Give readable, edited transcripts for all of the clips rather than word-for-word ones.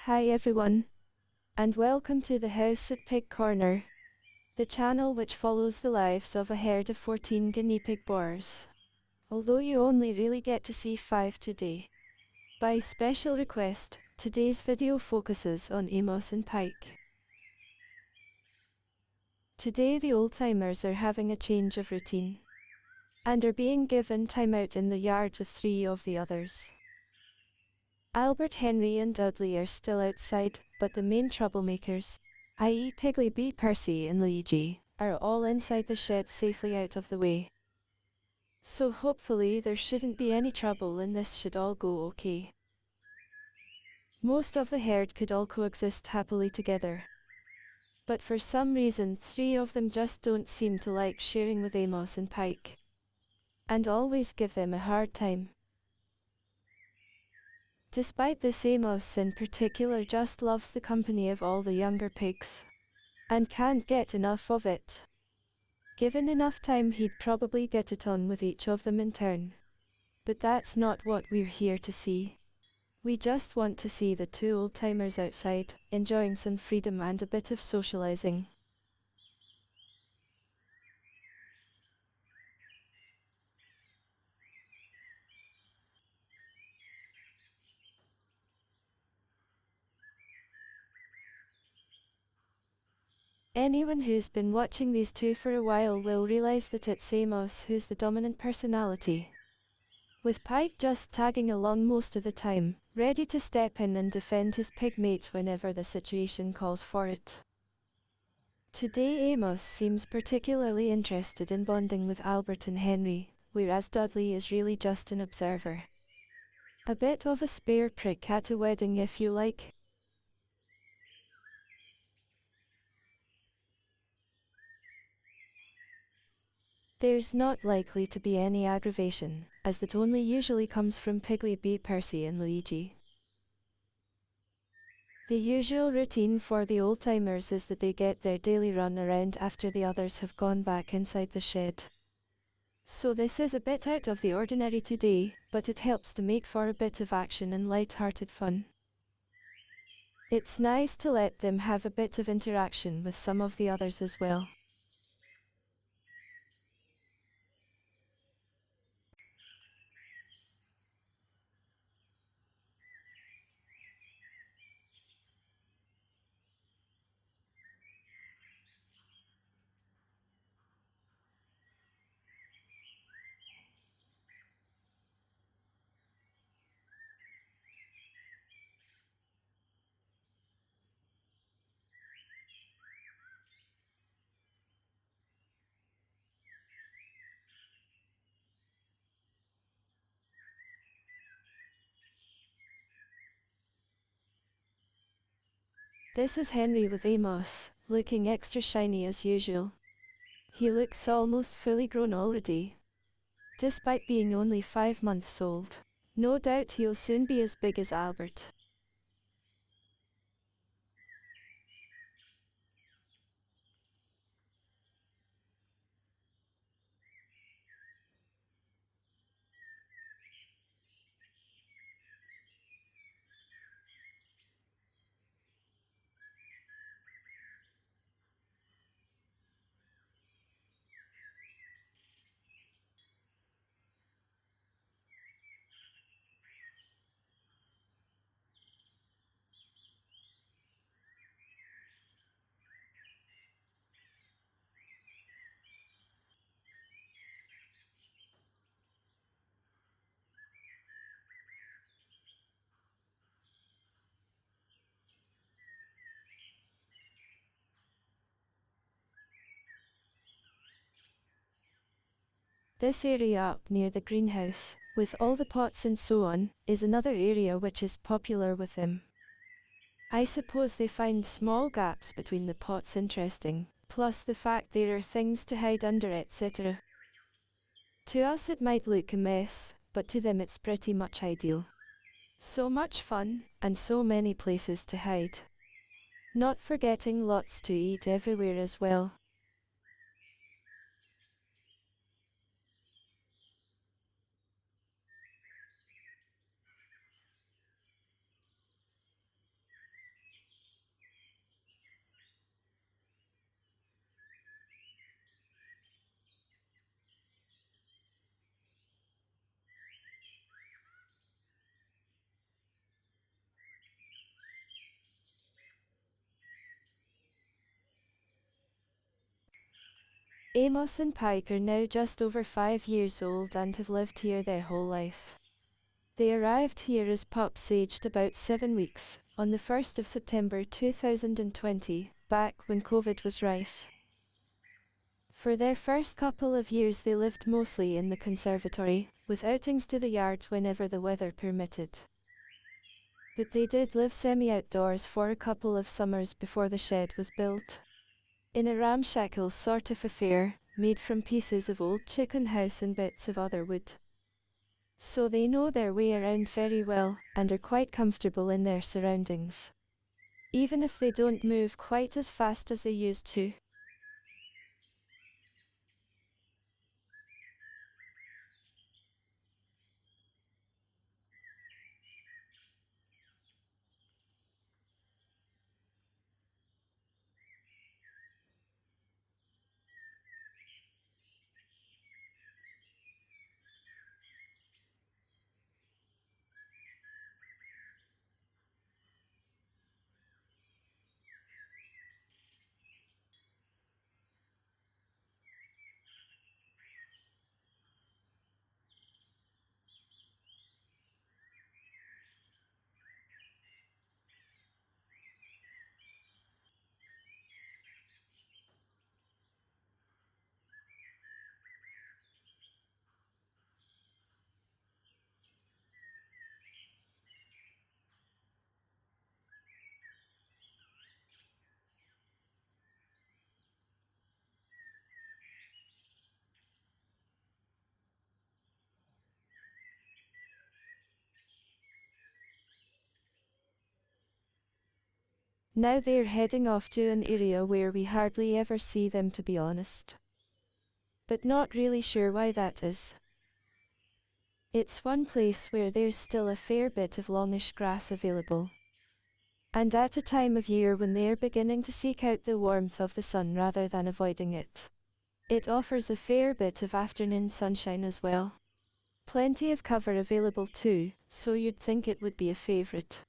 Hi everyone, and welcome to the House at Pig Corner, the channel which follows the lives of a herd of 14 guinea pig boars. Although you only really get to see 5 today. By special request, today's video focuses on Amos and Pike. Today the old-timers are having a change of routine, and are being given time out in the yard with 3 of the others. Albert, Henry and Dudley are still outside, but the main troublemakers, i.e. Piggy, Percy and Luigi, are all inside the shed safely out of the way. So hopefully there shouldn't be any trouble and this should all go okay. Most of the herd could all coexist happily together. But for some reason 3 of them just don't seem to like sharing with Amos and Pike, and always give them a hard time. Despite this, Amos in particular just loves the company of all the younger pigs, and can't get enough of it. Given enough time he'd probably get it on with each of them in turn. But that's not what we're here to see. We just want to see the 2 old-timers outside, enjoying some freedom and a bit of socializing. Anyone who's been watching these 2 for a while will realize that it's Amos who's the dominant personality, with Pike just tagging along most of the time, ready to step in and defend his pig mate whenever the situation calls for it. Today Amos seems particularly interested in bonding with Albert and Henry, whereas Dudley is really just an observer. A bit of a spare prick at a wedding if you like. There's not likely to be any aggravation, as that only usually comes from Piggy, Percy and Luigi. The usual routine for the old-timers is that they get their daily run around after the others have gone back inside the shed. So this is a bit out of the ordinary today, but it helps to make for a bit of action and light-hearted fun. It's nice to let them have a bit of interaction with some of the others as well. This is Henry with Amos, looking extra shiny as usual. He looks almost fully grown already, despite being only 5 months old. No doubt he'll soon be as big as Albert. This area up near the greenhouse, with all the pots and so on, is another area which is popular with them. I suppose they find small gaps between the pots interesting, plus the fact there are things to hide under, etc. To us it might look a mess, but to them it's pretty much ideal. So much fun, and so many places to hide. Not forgetting lots to eat everywhere as well. Amos and Pike are now just over 5 years old and have lived here their whole life. They arrived here as pups aged about 7 weeks, on the 1st of September 2020, back when COVID was rife. For their first couple of years they lived mostly in the conservatory, with outings to the yard whenever the weather permitted. But they did live semi-outdoors for a couple of summers before the shed was built. In a ramshackle sort of affair, made from pieces of old chicken house and bits of other wood. So they know their way around very well, and are quite comfortable in their surroundings. Even if they don't move quite as fast as they used to. Now they're heading off to an area where we hardly ever see them, to be honest. But not really sure why that is. It's one place where there's still a fair bit of longish grass available. And at a time of year when they're beginning to seek out the warmth of the sun rather than avoiding it. It offers a fair bit of afternoon sunshine as well. Plenty of cover available too, so you'd think it would be a favorite.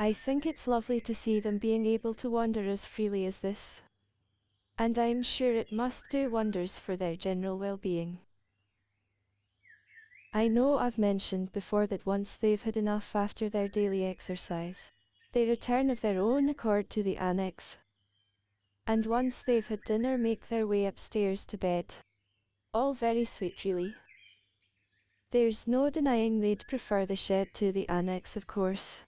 I think it's lovely to see them being able to wander as freely as this. And I'm sure it must do wonders for their general well-being. I know I've mentioned before that once they've had enough after their daily exercise, they return of their own accord to the annex. And once they've had dinner, make their way upstairs to bed. All very sweet, really. There's no denying they'd prefer the shed to the annex, of course.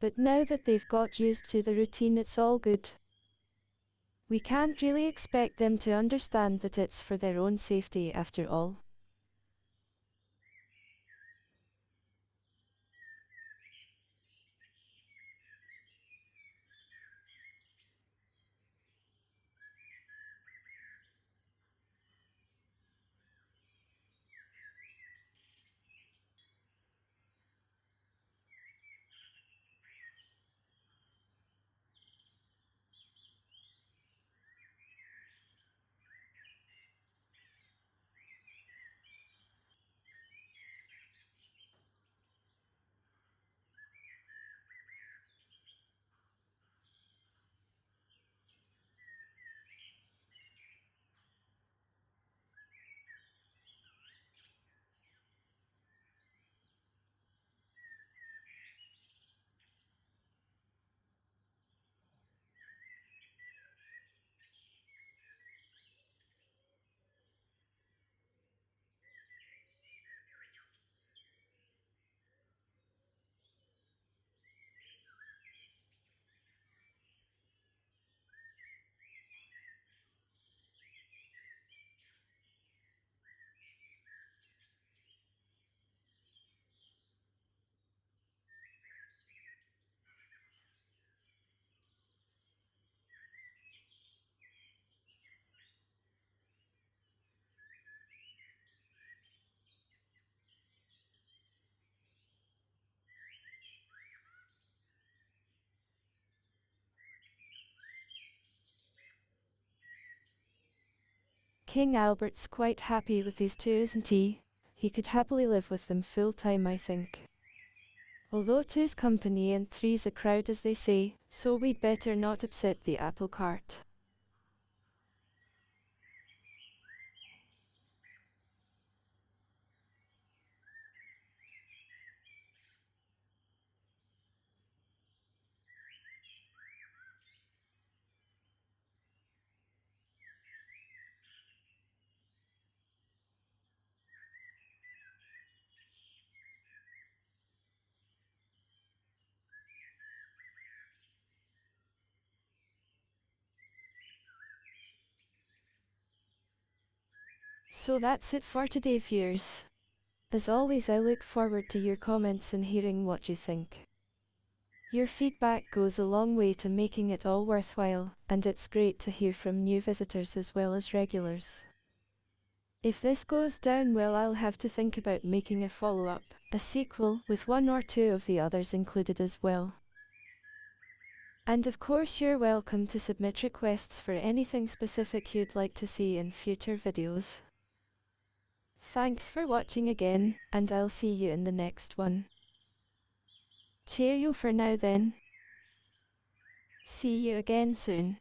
But now that they've got used to the routine, it's all good. We can't really expect them to understand that it's for their own safety after all. King Albert's quite happy with these two, isn't he? He could happily live with them full time, I think. Although two's company and three's a crowd, as they say, so we'd better not upset the apple cart. So that's it for today, viewers. As always, I look forward to your comments and hearing what you think. Your feedback goes a long way to making it all worthwhile, and it's great to hear from new visitors as well as regulars. If this goes down well, I'll have to think about making a follow-up, a sequel, with one or two of the others included as well. And of course, you're welcome to submit requests for anything specific you'd like to see in future videos. Thanks for watching again, and I'll see you in the next one. Cheerio for now then. See you again soon.